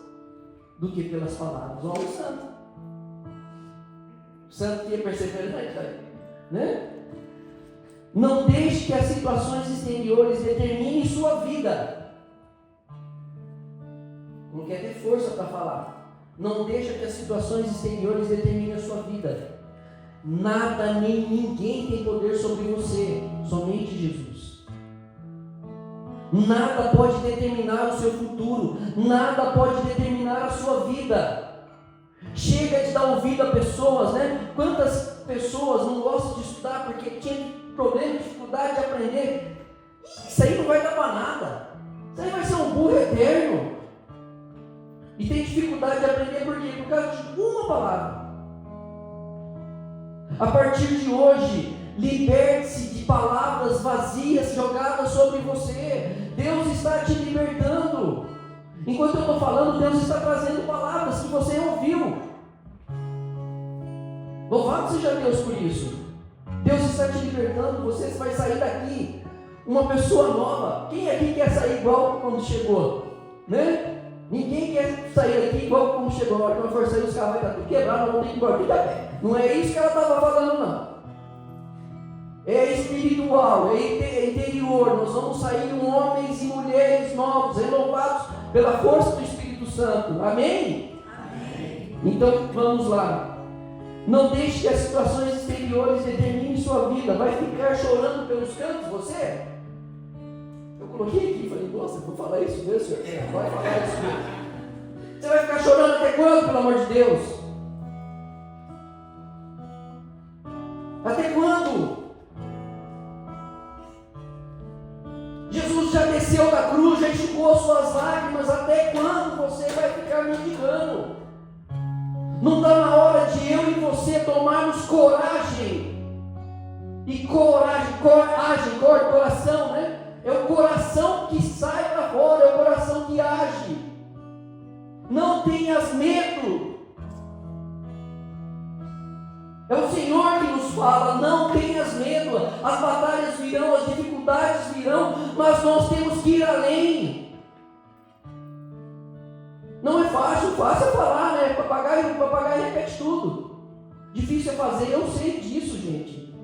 do que pelas palavras. Olha o santo. O santo que é perseverante, né? Não deixe que as situações exteriores determinem sua vida. Não quer ter força para falar. Não deixe que as situações exteriores determinem a sua vida. Nada nem ninguém tem poder sobre você, somente Jesus. Nada pode determinar o seu futuro, nada pode determinar a sua vida. Chega de dar ouvido a pessoas, né? Quantas pessoas não gostam de estudar porque tinha problema, dificuldade de aprender? Isso aí não vai dar para nada. Isso aí vai ser um burro eterno. E tem dificuldade de aprender por quê? Por causa de uma palavra. A partir de hoje, liberte-se de palavras vazias jogadas sobre você. Deus está te libertando. Enquanto eu estou falando, Deus está trazendo palavras que você ouviu. Louvado seja Deus por isso. Deus está te libertando. Você vai sair daqui uma pessoa nova. Quem aqui quer sair igual quando chegou? Né? Ninguém quer sair daqui igual como chegou. A hora que ela for sair, os carros vão estar tudo quebrados, nós vamos ter que embora. Fica pé. Não é isso que ela estava falando, não. É espiritual, é interior. Nós vamos sair homens e mulheres novos, renovados pela força do Espírito Santo. Amém? Amém. Então vamos lá. Não deixe que as situações exteriores determinem sua vida. Vai ficar chorando pelos cantos, você? Eu coloquei aqui e falei, nossa, vou falar isso mesmo, senhor? Vai falar isso mesmo. Você vai ficar chorando até quando, pelo amor de Deus? Até quando? Jesus já desceu da cruz, já enxugou suas lágrimas. Até quando você vai ficar mendigando? Não está na hora de eu e você tomarmos coragem? E coragem, coração, né? É o coração que sai para fora, é o coração que age. Não tenhas medo. É o Senhor que nos fala, não tenhas medo. As batalhas virão, as dificuldades virão, mas nós temos que ir além. Não é fácil é falar, né? Papagaio repete tudo. Difícil é fazer, eu sei disso, gente.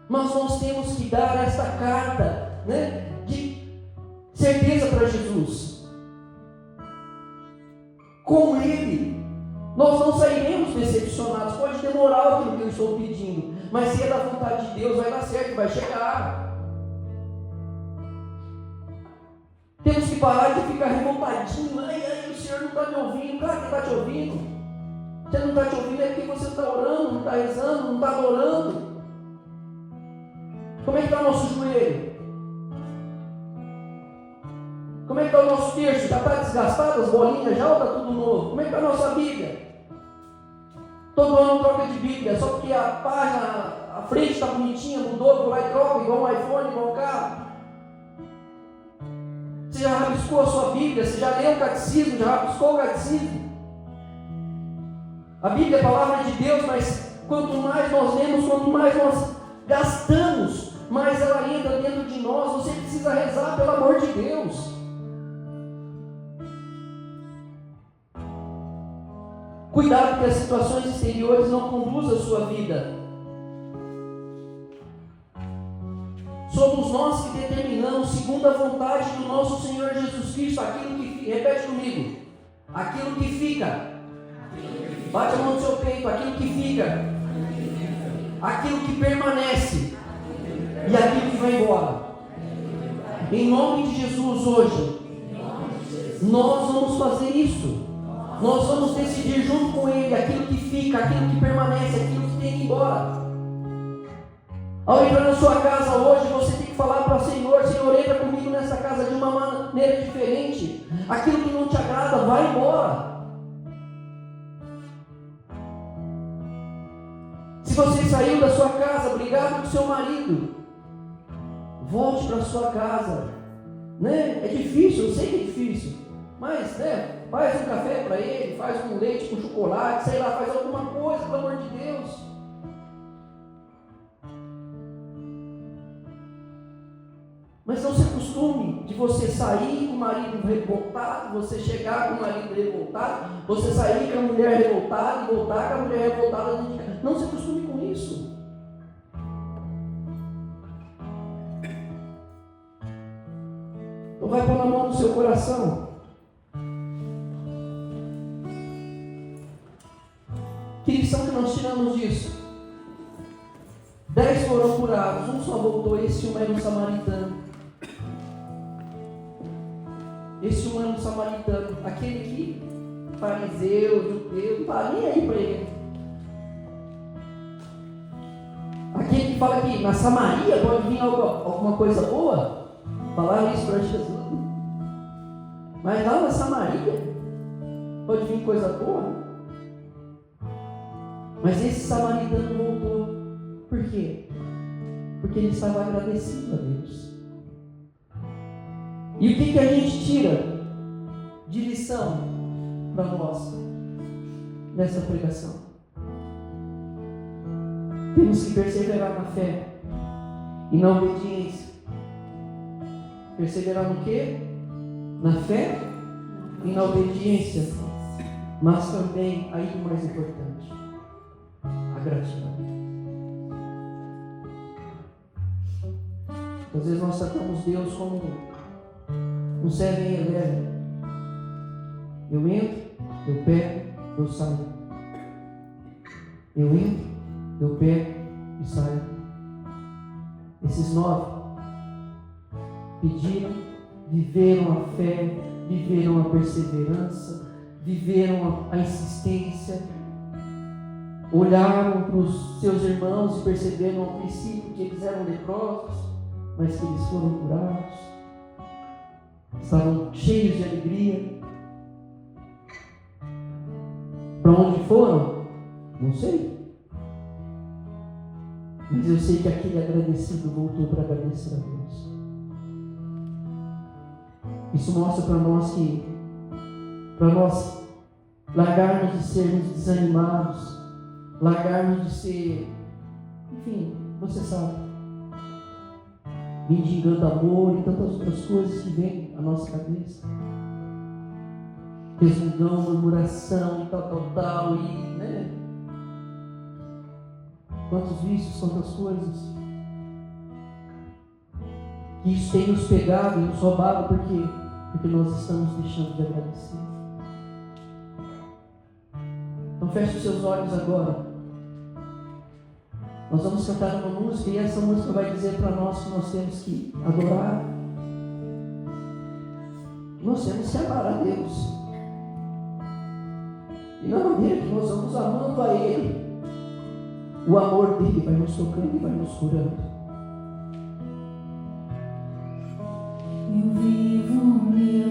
Mas nós temos que dar esta carta, né, de certeza para Jesus. Com Ele, nós não sairemos decepcionados. Pode demorar aquilo que eu estou pedindo, mas se é da vontade de Deus, vai dar certo, vai chegar. Temos que parar de ficar revoltadinho. Ai, o Senhor não está me ouvindo. Claro que está te ouvindo. Você não está te ouvindo é porque você está orando, não está rezando, não está adorando. Como é que está o nosso joelho? Como é que está o nosso terço? Já está desgastado as bolinhas já ou está tudo novo? Como é que está a nossa Bíblia? Todo ano troca de Bíblia, só porque a página, a frente está bonitinha, mudou, vou lá e troca, igual um iPhone, igual um carro. Você já rabiscou a sua Bíblia? Você já leu o catecismo? Já rabiscou o catecismo? A Bíblia é a palavra de Deus, mas quanto mais nós lemos, quanto mais nós gastamos, mais ela entra dentro de nós. Você precisa rezar, pelo amor de Deus. Cuidado que as situações exteriores não conduzam a sua vida. Somos nós que determinamos, segundo a vontade do nosso Senhor Jesus Cristo, aquilo que fica. Repete comigo. Aquilo que fica. Bate a mão no seu peito. Aquilo que fica. Aquilo que permanece. E aquilo que vai embora. Em nome de Jesus hoje, nós vamos fazer isso. Nós vamos decidir junto com Ele aquilo que fica, aquilo que permanece, aquilo que tem que ir embora. Ao entrar na sua casa hoje, você tem que falar para o Senhor: Senhor, entra comigo nessa casa de uma maneira diferente. Aquilo que não te agrada, vai embora. Se você saiu da sua casa brigado com seu marido, volte para a sua casa. Né? É difícil, eu sei que é difícil. Mas, né, faz um café para ele, faz um leite com chocolate, sei lá, faz alguma coisa, pelo amor de Deus. Mas não se acostume de você sair com o marido revoltado, você chegar com o marido revoltado, você sair com a mulher revoltada e voltar com a mulher revoltada. Não se acostume com isso. Então vai pôr na mão no seu coração. Que lição que nós tiramos disso? 10 foram curados, um só voltou, esse um era um samaritano. Esse humano samaritano, aquele que fariseu, judeu, não está nem aí para ele. Aquele que fala que na Samaria pode vir alguma coisa boa, falaram isso para Jesus. Mas lá na Samaria pode vir coisa boa. Mas esse samaritano voltou. Por quê? Porque ele estava agradecido a Deus. E o que a gente tira de lição para nós nessa pregação? Temos que perseverar na fé e na obediência. Perseverar no quê? Na fé e na obediência. Mas também, aí o mais importante, a gratidão. Às vezes nós tratamos Deus como um 7-Eleven. Eu entro, eu pego, eu saio. Eu entro, eu pego e saio. Esses 9 pediram, viveram a fé, viveram a perseverança, viveram a insistência, olharam para os seus irmãos e perceberam ao princípio que eles eram leprosos, mas que eles foram curados. Estavam cheios de alegria. Para onde foram? Não sei. Mas eu sei que aquele agradecido voltou para agradecer a Deus. Isso mostra para nós que, para nós largarmos de sermos desanimados, largarmos de ser, enfim, você sabe, mendigando amor e tantas outras coisas que vêm à nossa cabeça. Resmungão, murmuração e tal, e, né? Quantos vícios, quantas coisas. Que isso tem nos pegado e nos roubado, porque nós estamos deixando de agradecer. Então feche os seus olhos agora. Nós vamos cantar uma música e essa música vai dizer para nós que nós temos que adorar. Nós temos que amar a Deus. E na maneira que nós vamos amando a Ele, o amor dele vai nos tocando e vai nos curando. Eu vivo milagres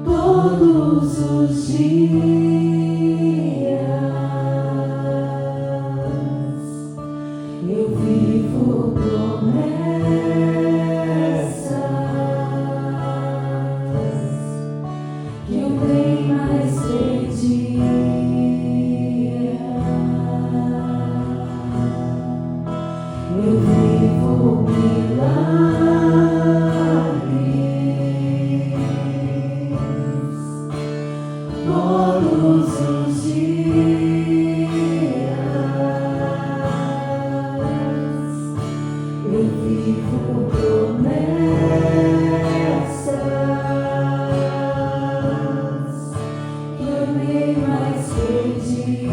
todos os dias. Eu vivo promessas que eu bem mais perdi. Eu vivo milagres todos os dias. Eu vivo promessas que eu nem mais perdi.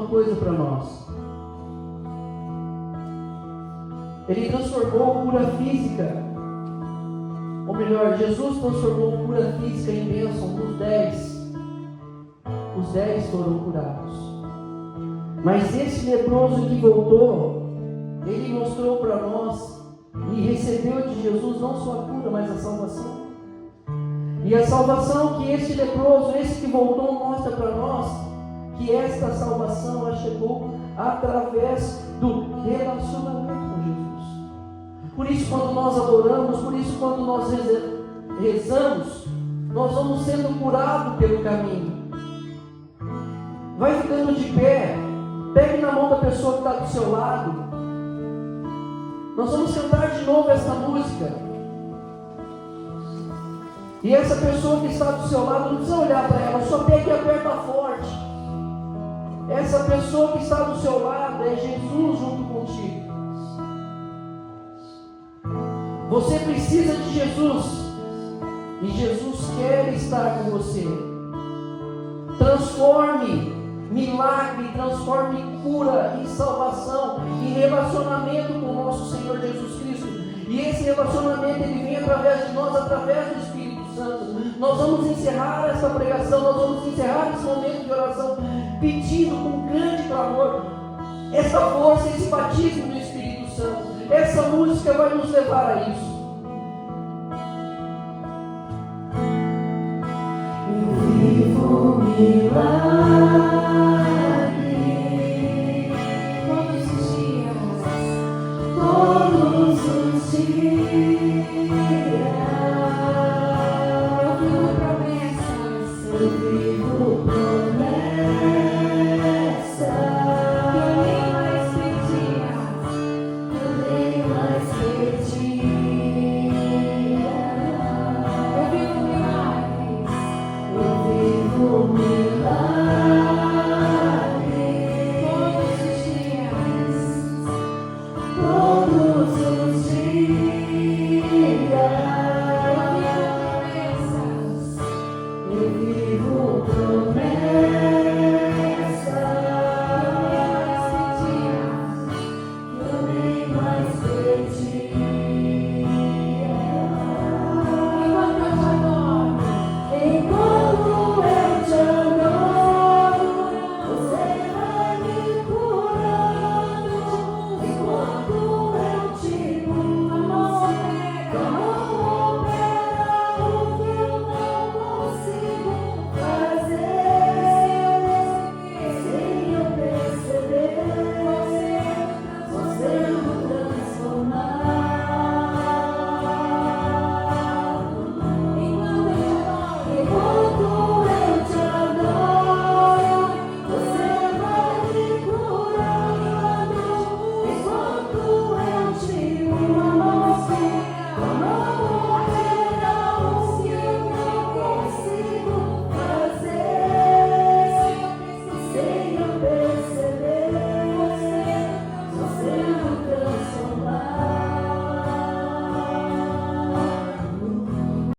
coisa para nós. Ele transformou cura física, ou melhor, Jesus transformou cura física em bênção dos 10. Os 10 foram curados. Mas esse leproso que voltou, ele mostrou para nós e recebeu de Jesus não só a cura, mas a salvação. E a salvação que esse leproso, esse que voltou, mostra para nós que esta salvação ela chegou através do relacionamento com Jesus. Por isso, quando nós adoramos, por isso, quando nós rezamos, nós vamos sendo curados pelo caminho. Vai ficando de pé, pegue na mão da pessoa que está do seu lado. Nós vamos cantar de novo essa música. E essa pessoa que está do seu lado, não precisa olhar para ela, só pega e aperta forte. Essa pessoa que está do seu lado é Jesus junto contigo. Você precisa de Jesus. E Jesus quer estar com você. Transforme milagre, transforme cura em salvação, em relacionamento com o nosso Senhor Jesus Cristo. E esse relacionamento ele vem através de nós, através do Espírito Santo. Nós vamos encerrar essa pregação, nós vamos encerrar esse momento de oração, pedindo com grande clamor essa força, esse batismo do Espírito Santo. Essa música vai nos levar a isso. Eu vivo um milagre todos os dias. Eu vivo promessas.